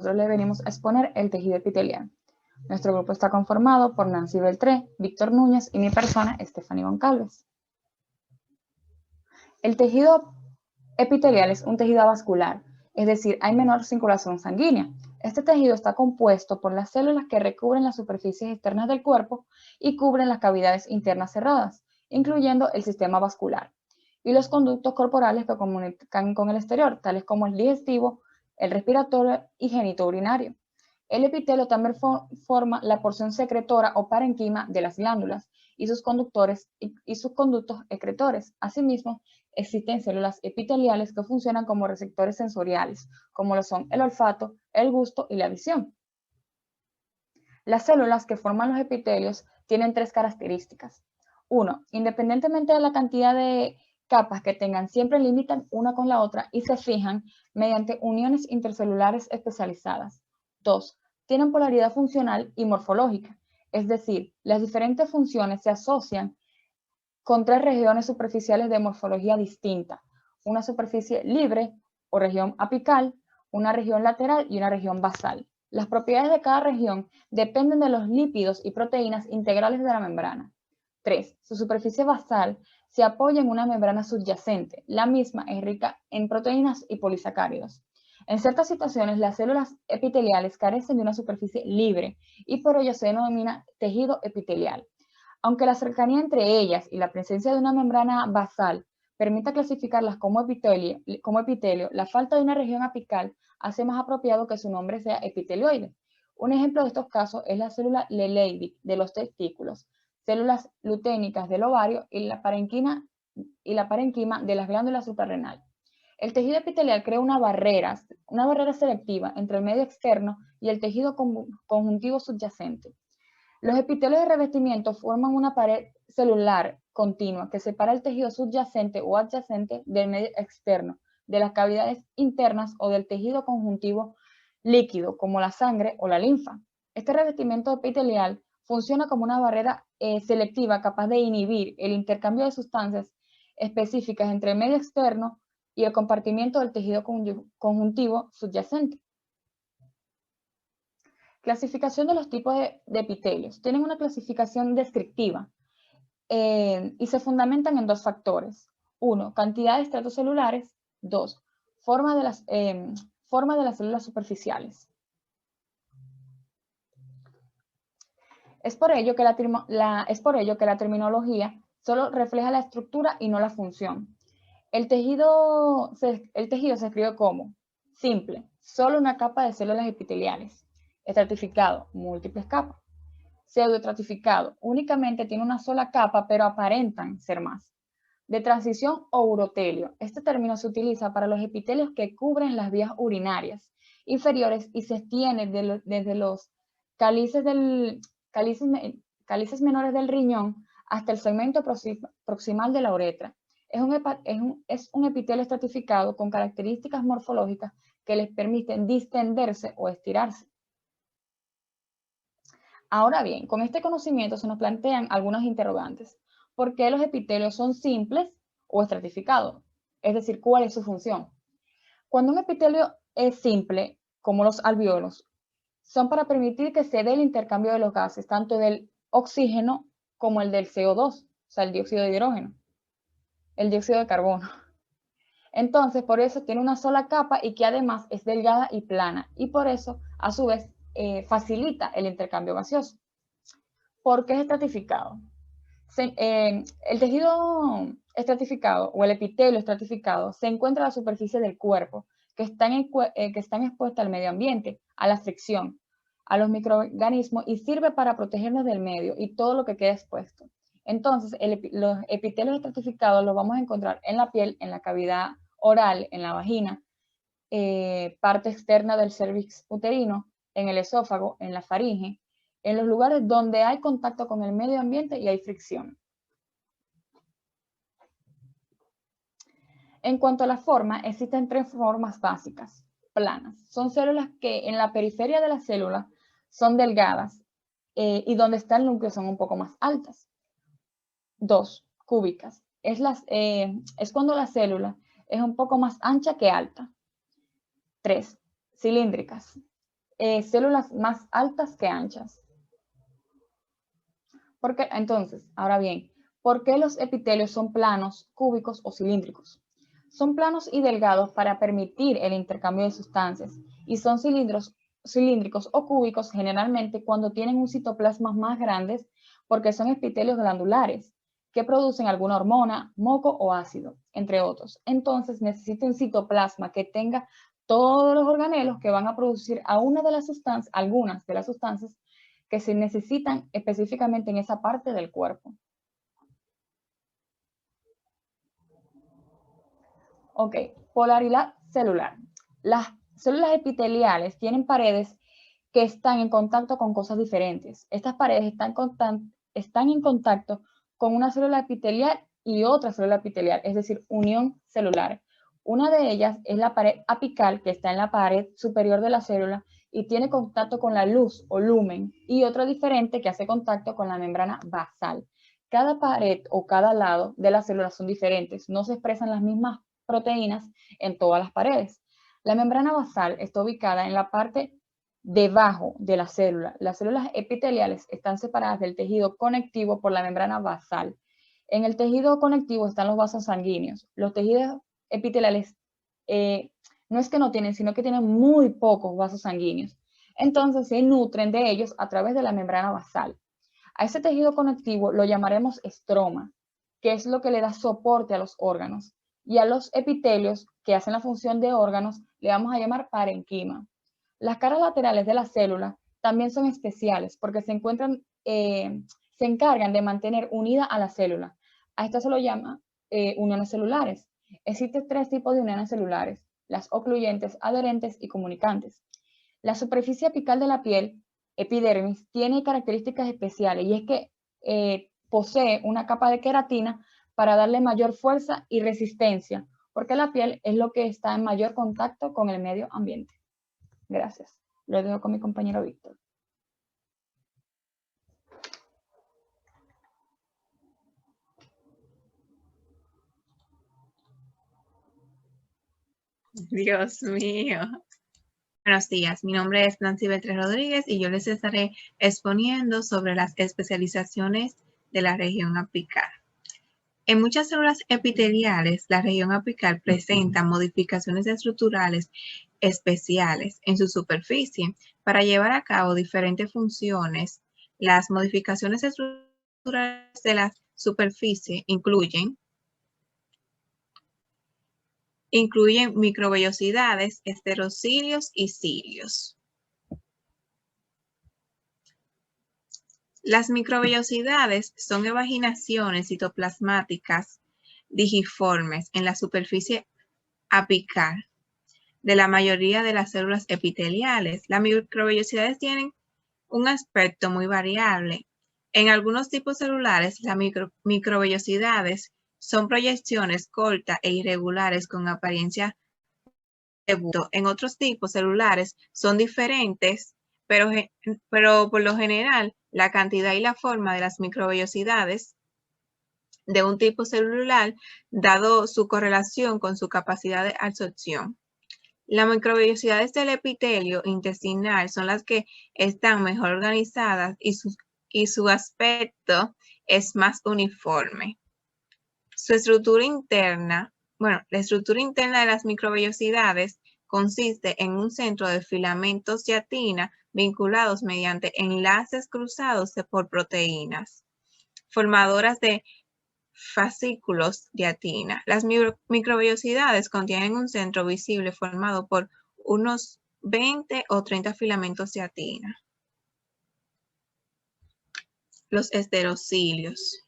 nosotros le venimos a exponer el tejido epitelial. Nuestro grupo está conformado por Nancy Beltré, Víctor Núñez y mi persona, Stephanie Goncalves. El tejido epitelial es un tejido avascular, es decir, hay menor circulación sanguínea. Este tejido está compuesto por las células que recubren las superficies externas del cuerpo y cubren las cavidades internas cerradas, incluyendo el sistema vascular, y los conductos corporales que comunican con el exterior, tales como el digestivo, el respiratorio y genitourinario. El epitelio también forma la porción secretora o parenquima de las glándulas y sus conductores y sus conductos excretores. Asimismo, existen células epiteliales que funcionan como receptores sensoriales, como lo son el olfato, el gusto y la visión. Las células que forman los epitelios tienen tres características. 1. Independientemente de la cantidad de capas que tengan, siempre limitan una con la otra y se fijan mediante uniones intercelulares especializadas. 2. Tienen polaridad funcional y morfológica, es decir, las diferentes funciones se asocian con tres regiones superficiales de morfología distinta, una superficie libre o región apical, una región lateral y una región basal. Las propiedades de cada región dependen de los lípidos y proteínas integrales de la membrana. 3. Su superficie basal se apoya en una membrana subyacente. La misma es rica en proteínas y polisacáridos. En ciertas situaciones, las células epiteliales carecen de una superficie libre y por ello se denomina tejido epitelial. Aunque la cercanía entre ellas y la presencia de una membrana basal permita clasificarlas como epitelio, la falta de una región apical hace más apropiado que su nombre sea epitelioide. Un ejemplo de estos casos es la célula Leydig de los testículos, células luténicas del ovario y la parenquima de las glándulas suprarrenales. El tejido epitelial crea una barrera selectiva entre el medio externo y el tejido conjuntivo subyacente. Los epitelios de revestimiento forman una pared celular continua que separa el tejido subyacente o adyacente del medio externo, de las cavidades internas o del tejido conjuntivo líquido, como la sangre o la linfa. Este revestimiento epitelial funciona como una barrera selectiva capaz de inhibir el intercambio de sustancias específicas entre el medio externo y el compartimiento del tejido conjuntivo subyacente. Clasificación de los tipos de epitelios. Tienen una clasificación descriptiva y se fundamentan en dos factores. 1. Cantidad de estratos celulares. 2. Forma de las células superficiales. Es por ello que la terminología solo refleja la estructura y no la función. El tejido se escribe como simple, solo una capa de células epiteliales. Estratificado, múltiples capas. Pseudoestratificado, únicamente tiene una sola capa, pero aparentan ser más. De transición o urotelio. Este término se utiliza para los epitelios que cubren las vías urinarias inferiores y se extiende desde los cálices menores del riñón hasta el segmento proximal de la uretra. Es un epitelio estratificado con características morfológicas que les permiten distenderse o estirarse. Ahora bien, con este conocimiento se nos plantean algunos interrogantes. ¿Por qué los epitelios son simples o estratificados? Es decir, ¿cuál es su función? Cuando un epitelio es simple, como los alvéolos, son para permitir que se dé el intercambio de los gases, tanto del oxígeno como el del CO2, o sea, el dióxido de hidrógeno, el dióxido de carbono. Entonces, por eso tiene una sola capa y que además es delgada y plana, y por eso, a su vez, facilita el intercambio gaseoso. ¿Por qué es estratificado? El tejido estratificado o el epitelio estratificado se encuentra en la superficie del cuerpo, que están expuestas al medio ambiente, a la fricción, a los microorganismos y sirve para protegernos del medio y todo lo que queda expuesto. Entonces, los epitelios estratificados los vamos a encontrar en la piel, en la cavidad oral, en la vagina, parte externa del cervix uterino, en el esófago, en la faringe, en los lugares donde hay contacto con el medio ambiente y hay fricción. En cuanto a la forma, existen tres formas básicas, planas. Son células que en la periferia de la célula son delgadas y donde está el núcleo son un poco más altas. 2. Cúbicas. Es cuando la célula es un poco más ancha que alta. 3. Cilíndricas. células más altas que anchas. Entonces, ahora bien, ¿por qué los epitelios son planos, cúbicos o cilíndricos? Son planos y delgados para permitir el intercambio de sustancias y son cilíndricos o cúbicos generalmente cuando tienen un citoplasma más grandes porque son epitelios glandulares que producen alguna hormona, moco o ácido, entre otros. Entonces necesita un citoplasma que tenga todos los organelos que van a producir algunas de las sustancias que se necesitan específicamente en esa parte del cuerpo. Ok, polaridad celular. Las células epiteliales tienen paredes que están en contacto con cosas diferentes. Estas paredes están en contacto con una célula epitelial y otra célula epitelial, es decir, unión celular. Una de ellas es la pared apical, que está en la pared superior de la célula y tiene contacto con la luz o lumen, y otra diferente que hace contacto con la membrana basal. Cada pared o cada lado de la célula son diferentes, no se expresan las mismas proteínas en todas las paredes. La membrana basal está ubicada en la parte debajo de la célula. Las células epiteliales están separadas del tejido conectivo por la membrana basal. En el tejido conectivo están los vasos sanguíneos. Los tejidos epiteliales no es que no tienen, sino que tienen muy pocos vasos sanguíneos. Entonces se nutren de ellos a través de la membrana basal. A ese tejido conectivo lo llamaremos estroma, que es lo que le da soporte a los órganos. Y a los epitelios, que hacen la función de órganos, le vamos a llamar parenquima. Las caras laterales de la célula también son especiales porque se encargan de mantener unida a la célula. A esto se lo llama uniones celulares. Existen tres tipos de uniones celulares: las ocluyentes, adherentes y comunicantes. La superficie apical de la piel, epidermis, tiene características especiales y es que posee una capa de queratina para darle mayor fuerza y resistencia, porque la piel es lo que está en mayor contacto con el medio ambiente. Gracias. Lo dejo con mi compañero Víctor. Dios mío. Buenos días, mi nombre es Nancy Beltrán Rodríguez y yo les estaré exponiendo sobre las especializaciones de la región apical. En muchas células epiteliales, la región apical presenta modificaciones estructurales especiales en su superficie para llevar a cabo diferentes funciones. Las modificaciones estructurales de la superficie incluyen microvellosidades, esterocilios y cilios. Las microvellosidades son evaginaciones citoplasmáticas digiformes en la superficie apical de la mayoría de las células epiteliales. Las microvellosidades tienen un aspecto muy variable. En algunos tipos celulares, las microvellosidades son proyecciones cortas e irregulares con apariencia de bulto. En otros tipos celulares son diferentes, pero por lo general la cantidad y la forma de las microvellosidades de un tipo celular, dado su correlación con su capacidad de absorción. Las microvellosidades del epitelio intestinal son las que están mejor organizadas y su aspecto es más uniforme. La estructura interna de las microvellosidades consiste en un centro de filamentos de actina vinculados mediante enlaces cruzados por proteínas, formadoras de fascículos de actina. Las microvellosidades contienen un centro visible formado por unos 20 o 30 filamentos de actina. Los esterocilios.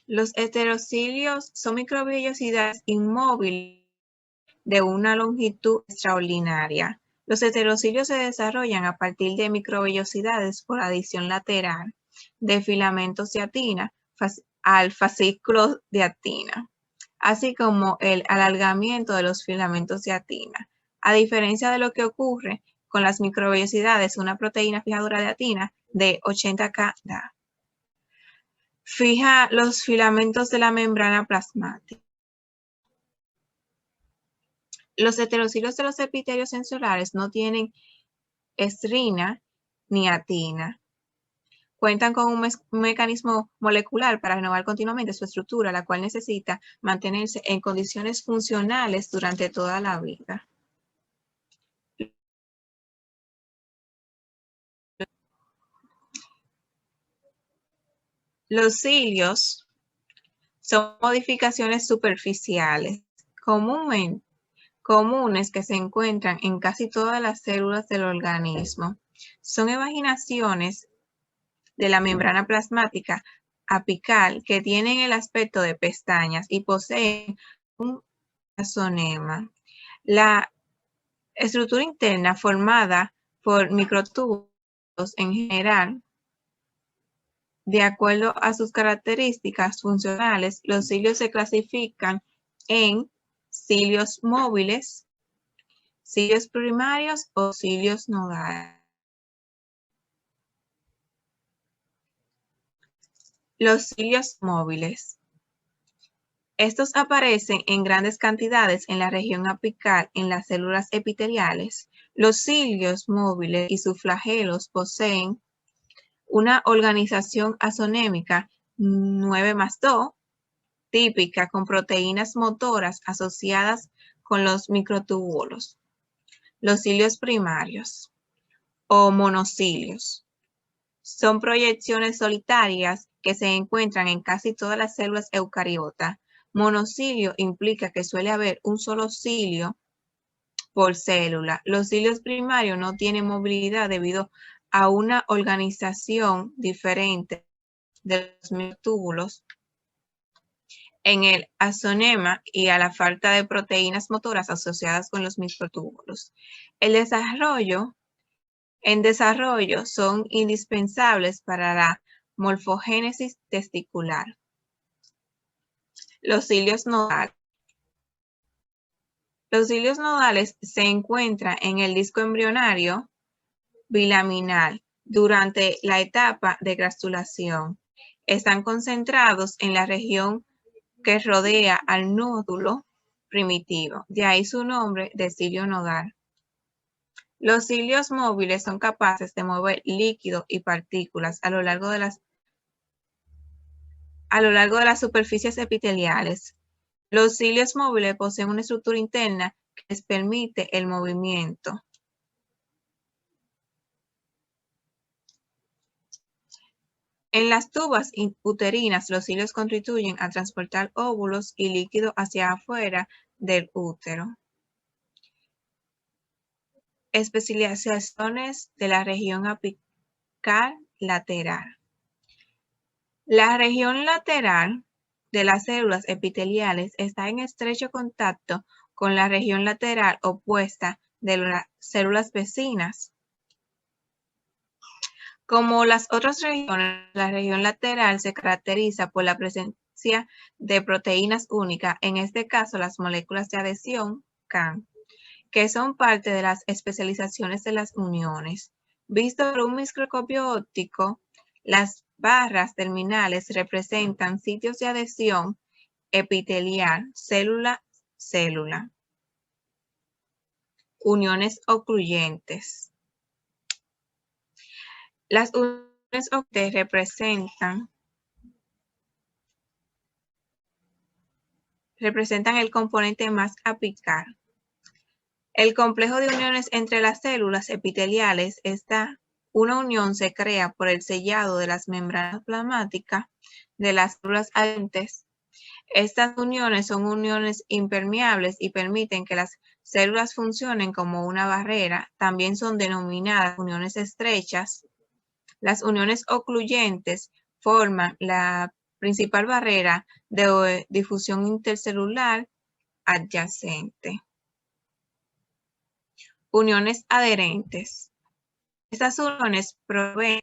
Los esterocilios son microvellosidades inmóviles de una longitud extraordinaria. Los esterocilios se desarrollan a partir de microvellosidades por adición lateral de filamentos de actina al fascículo de actina, así como el alargamiento de los filamentos de actina. A diferencia de lo que ocurre con las microvellosidades una proteína fijadora de actina de 80 kDa. Fija los filamentos de la membrana plasmática. Los heterocilos de los epitelios sensoriales no tienen estrina ni actina. Cuentan con un mecanismo molecular para renovar continuamente su estructura, la cual necesita mantenerse en condiciones funcionales durante toda la vida. Los cilios son modificaciones superficiales comunes que se encuentran en casi todas las células del organismo. Son evaginaciones de la membrana plasmática apical que tienen el aspecto de pestañas y poseen un azonema. La estructura interna formada por microtúbulos en general, de acuerdo a sus características funcionales, los cilios se clasifican en cilios móviles, cilios primarios o cilios nodales. Los cilios móviles. Estos aparecen en grandes cantidades en la región apical en las células epiteliales. Los cilios móviles y sus flagelos poseen una organización azonémica 9+2, típica con proteínas motoras asociadas con los microtúbulos. Los cilios primarios o monocilios son proyecciones solitarias que se encuentran en casi todas las células eucariotas. Monocilio implica que suele haber un solo cilio por célula. Los cilios primarios no tienen movilidad debido a una organización diferente de los microtúbulos en el azonema y a la falta de proteínas motoras asociadas con los microtúbulos. En desarrollo son indispensables para la morfogénesis testicular. Los cilios nodales. Los cilios nodales se encuentran en el disco embrionario bilaminar durante la etapa de gastrulación. Están concentrados en la región que rodea al nódulo primitivo, de ahí su nombre de cilio nodal. Los cilios móviles son capaces de mover líquido y partículas a lo largo de las superficies epiteliales. Los cilios móviles poseen una estructura interna que les permite el movimiento. En las tubas uterinas, los cilios contribuyen a transportar óvulos y líquido hacia afuera del útero. Especializaciones de la región apical lateral. La región lateral de las células epiteliales está en estrecho contacto con la región lateral opuesta de las células vecinas. Como las otras regiones, la región lateral se caracteriza por la presencia de proteínas únicas, en este caso las moléculas de adhesión, CAN, que son parte de las especializaciones de las uniones. Visto por un microscopio óptico, las barras terminales representan sitios de adhesión epitelial, célula-célula. Uniones ocluyentes. Las uniones ocluyentes representan el componente más apical. El complejo de uniones entre las células epiteliales una unión se crea por el sellado de las membranas plasmáticas de las células adherentes. Estas uniones son uniones impermeables y permiten que las células funcionen como una barrera. También son denominadas uniones estrechas. Las uniones ocluyentes forman la principal barrera de difusión intercelular adyacente. Uniones adherentes. Estas uniones proveen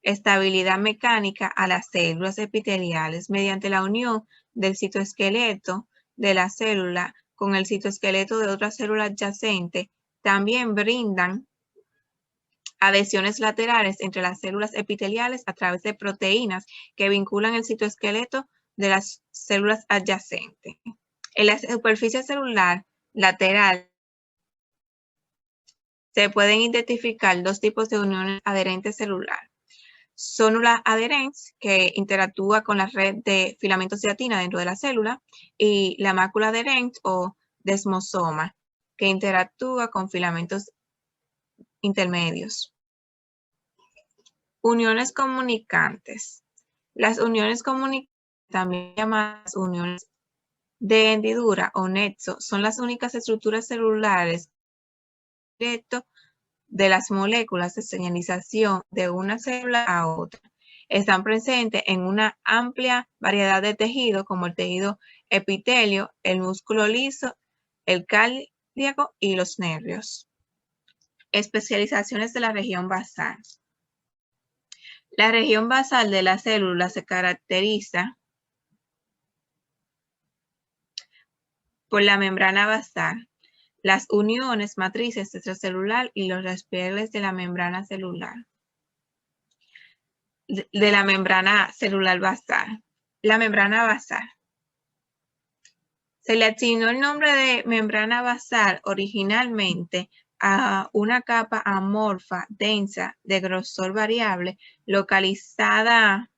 estabilidad mecánica a las células epiteliales mediante la unión del citoesqueleto de la célula con el citoesqueleto de otra célula adyacente. También brindan adhesiones laterales entre las células epiteliales a través de proteínas que vinculan el citoesqueleto de las células adyacentes. En la superficie celular lateral se pueden identificar dos tipos de uniones adherentes celular. Zonula adherens, que interactúa con la red de filamentos de actina dentro de la célula, y la mácula adherens o desmosoma, que interactúa con filamentos intermedios. Uniones comunicantes. Las uniones comunicantes, también llamadas uniones de hendidura o nexo, son las únicas estructuras celulares directo de las moléculas de señalización de una célula a otra. Están presentes en una amplia variedad de tejidos como el tejido epitelio, el músculo liso, el cardíaco y los nervios. Especializaciones de la región basal. La región basal de la célula se caracteriza por la membrana basal, las uniones matrices extracelular y los despliegues de la membrana celular. De la membrana celular basal. La membrana basal. Se le asignó el nombre de membrana basal originalmente a una capa amorfa, densa, de grosor variable, localizada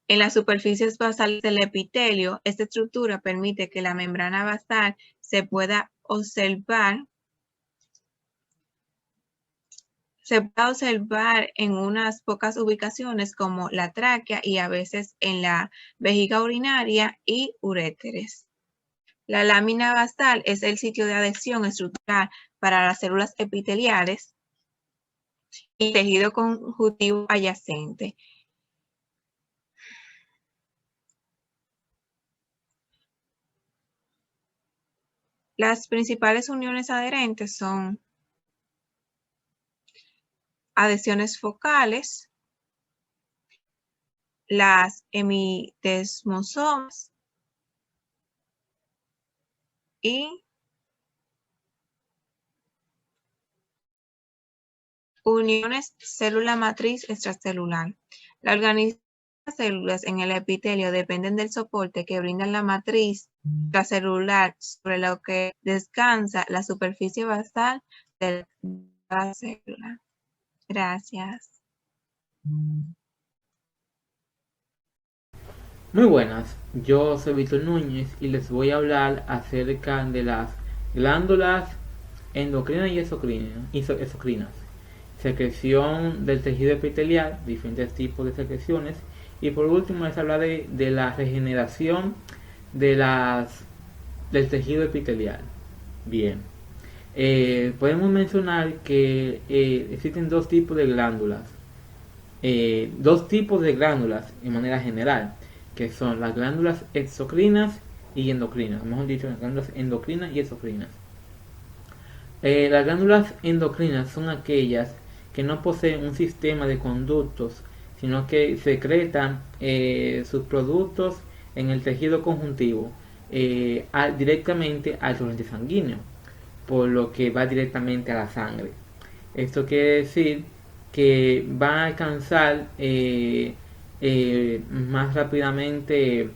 en las superficies basales del epitelio. Esta estructura permite que la membrana basal se pueda observar en unas pocas ubicaciones como la tráquea y a veces en la vejiga urinaria y uréteres. La lámina basal es el sitio de adhesión estructural para las células epiteliales y tejido conjuntivo adyacente. Las principales uniones adherentes son adhesiones focales, las hemidesmosomas y uniones célula matriz extracelular. La organización de las células en el epitelio dependen del soporte que brinda la matriz extracelular sobre lo que descansa la superficie basal de la célula. Gracias. Muy buenas, yo soy Víctor Núñez y les voy a hablar acerca de las glándulas endocrinas y exocrinas, secreción del tejido epitelial, diferentes tipos de secreciones, y por último les hablaré de la regeneración del tejido epitelial. Bien, podemos mencionar que existen dos tipos de glándulas, en manera general, que son las glándulas exocrinas y endocrinas, mejor dicho, las glándulas endocrinas y exocrinas. Las glándulas endocrinas son aquellas que no poseen un sistema de conductos, sino que secretan sus productos en el tejido conjuntivo directamente al torrente sanguíneo, por lo que va directamente a la sangre. Esto quiere decir que va a alcanzar más rápidamente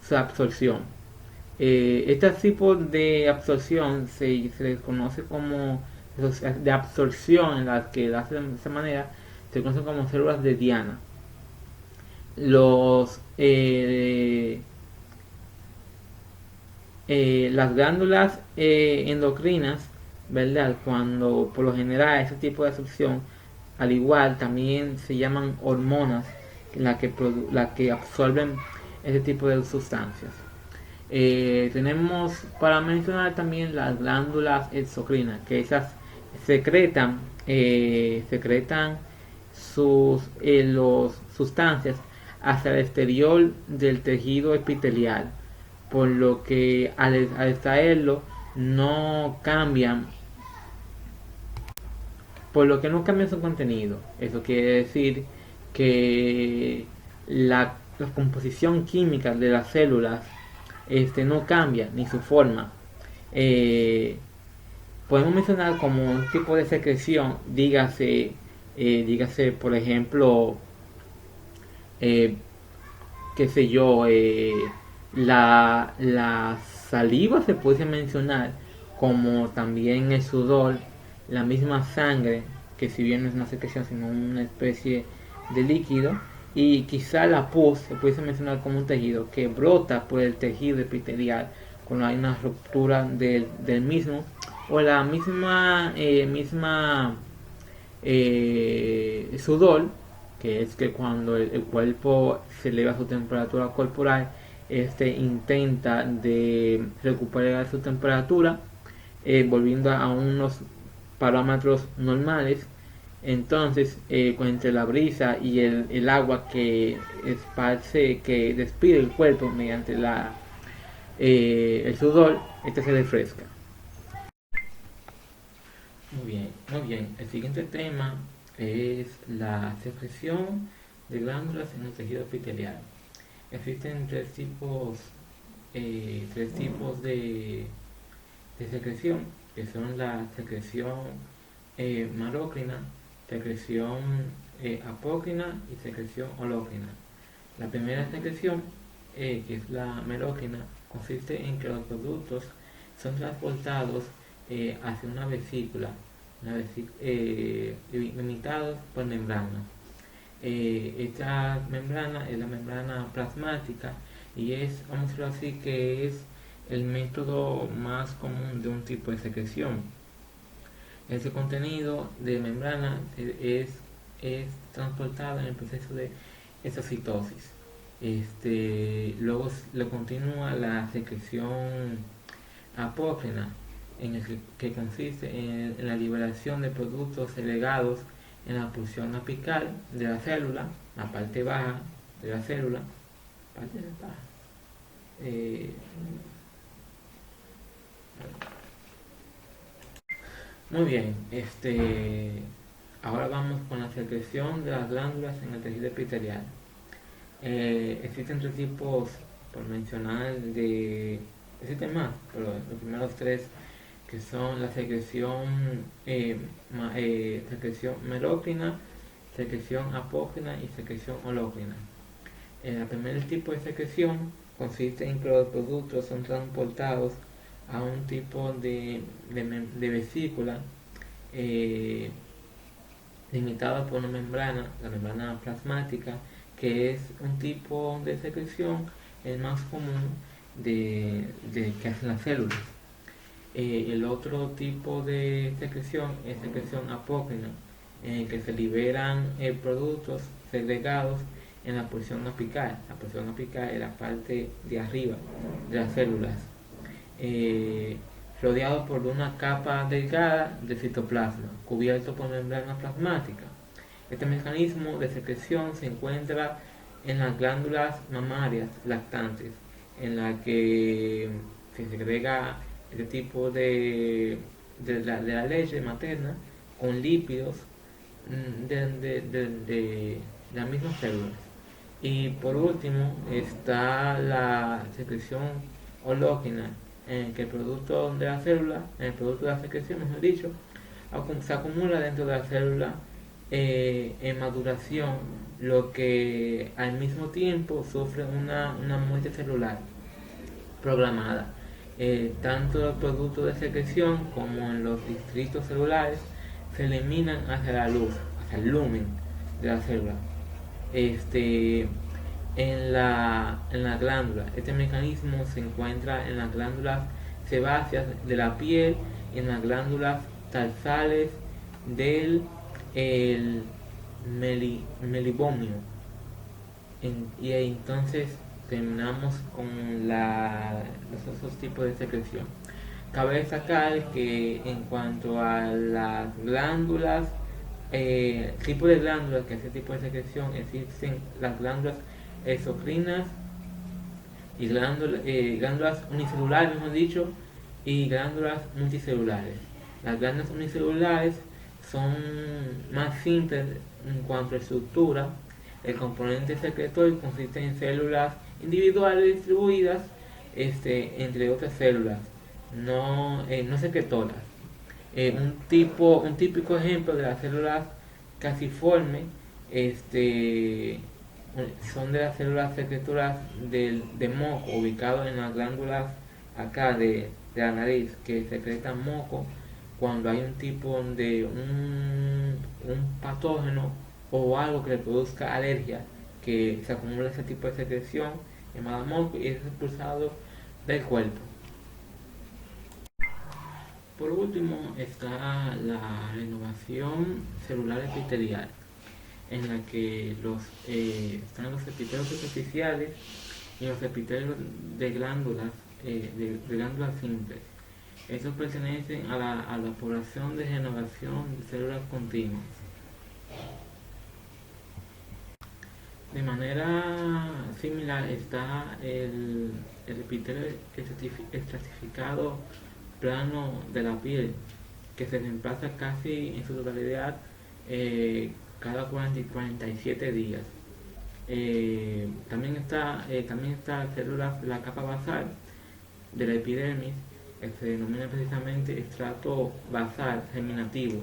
su absorción. Este tipo de absorción se les conoce como de absorción, en las que lo hacen de esta manera, se conocen como células de Diana. Las glándulas endocrinas, ¿verdad? Cuando por lo general ese tipo de absorción, al igual también se llaman hormonas, las que absorben ese tipo de sustancias. Tenemos para mencionar también las glándulas exocrinas, que esas secretan sus sustancias hacia el exterior del tejido epitelial, por lo que al extraerlo no cambian su contenido. Eso quiere decir que la composición química de las células no cambia, ni su forma, podemos mencionar como un tipo de secreción, dígase por ejemplo, eh, qué sé yo, la saliva se puede mencionar, como también el sudor, la misma sangre, que si bien no es una secreción, sino una especie de líquido, y quizá la pus se puede mencionar como un tejido que brota por el tejido epitelial cuando hay una ruptura del mismo, o la misma sudor, que es que cuando el cuerpo se eleva su temperatura corporal, este intenta de recuperar su temperatura, volviendo a unos parámetros normales. Entonces, entre la brisa y el agua que esparce, que despide el cuerpo mediante el sudor, este se refresca. Muy bien. El siguiente tema es la secreción de glándulas en el tejido epitelial. Existen tres tipos de secreción, que son la secreción marócrina, secreción apócrina y secreción holócrina. La primera secreción, que es la merócrina, consiste en que los productos son transportados hacia una vesícula, limitados por membrana. Esta membrana es la membrana plasmática y vamos a decirlo así, que es el método más común de un tipo de secreción. Ese contenido de membrana es transportado en el proceso de exocitosis. Luego le continúa la secreción apócrina, que consiste en la liberación de productos segregados en la porción apical de la célula, la parte baja de la célula, parte baja. Muy bien, ahora vamos con la secreción de las glándulas en el tejido epitelial. Existen tres tipos, por mencionar, existen más, pero los primeros tres, que son la secreción merócrina, secreción apócrina y secreción holócrina. El primer tipo de secreción consiste en que los productos son transportados a un tipo de vesícula limitada por una membrana, la membrana plasmática, que es un tipo de secreción el más común que hacen las células. El otro tipo de secreción es secreción apócrina, en el que se liberan productos segregados en la porción apical. La porción apical es la parte de arriba de las células, rodeado por una capa delgada de citoplasma, cubierto por membrana plasmática. Este mecanismo de secreción se encuentra en las glándulas mamarias lactantes, en la que se segrega este tipo de la leche materna con lípidos de las mismas células. Y por último está la secreción holócrina, en que el producto de la célula, el producto de la secreción, mejor dicho, se acumula dentro de la célula en maduración, lo que al mismo tiempo sufre una muerte celular programada. Tanto los productos de secreción como en los distritos celulares se eliminan hacia la luz, hacia el lumen de la célula. En la glándula, este mecanismo se encuentra en las glándulas sebáceas de la piel y en las glándulas tarsales del melibomio. Y entonces terminamos con los otros tipos de secreción. Cabe destacar que en cuanto a las glándulas, tipo de glándulas que hace tipo de secreción, existen las glándulas exocrinas y glándulas unicelulares, mejor dicho, y glándulas multicelulares. Las glándulas unicelulares son más simples en cuanto a estructura. El componente secretor consiste en células individuales distribuidas entre otras células. no secretoras. Un típico ejemplo de las células casiformes son de las células secretoras de moco ubicados en las glándulas acá de la nariz que secretan moco cuando hay un tipo de un patógeno o algo que le produzca alergia, que se acumula ese tipo de secreción llamada moco y es expulsado del cuerpo. Por último está la renovación celular epitelial, en la que están los epitelios superficiales y los epitelios de glándulas, de glándulas simples. Estos pertenecen a la población de renovación de células continuas. De manera similar está el epitelio estratificado plano de la piel, que se reemplaza casi en su totalidad cada 40 y 47 días. También está células de la capa basal de la epidermis, que se denomina precisamente estrato basal germinativo,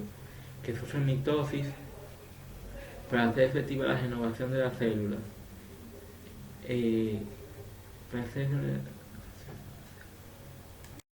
que sufre mitosis para hacer efectiva la renovación de las células. Para hacer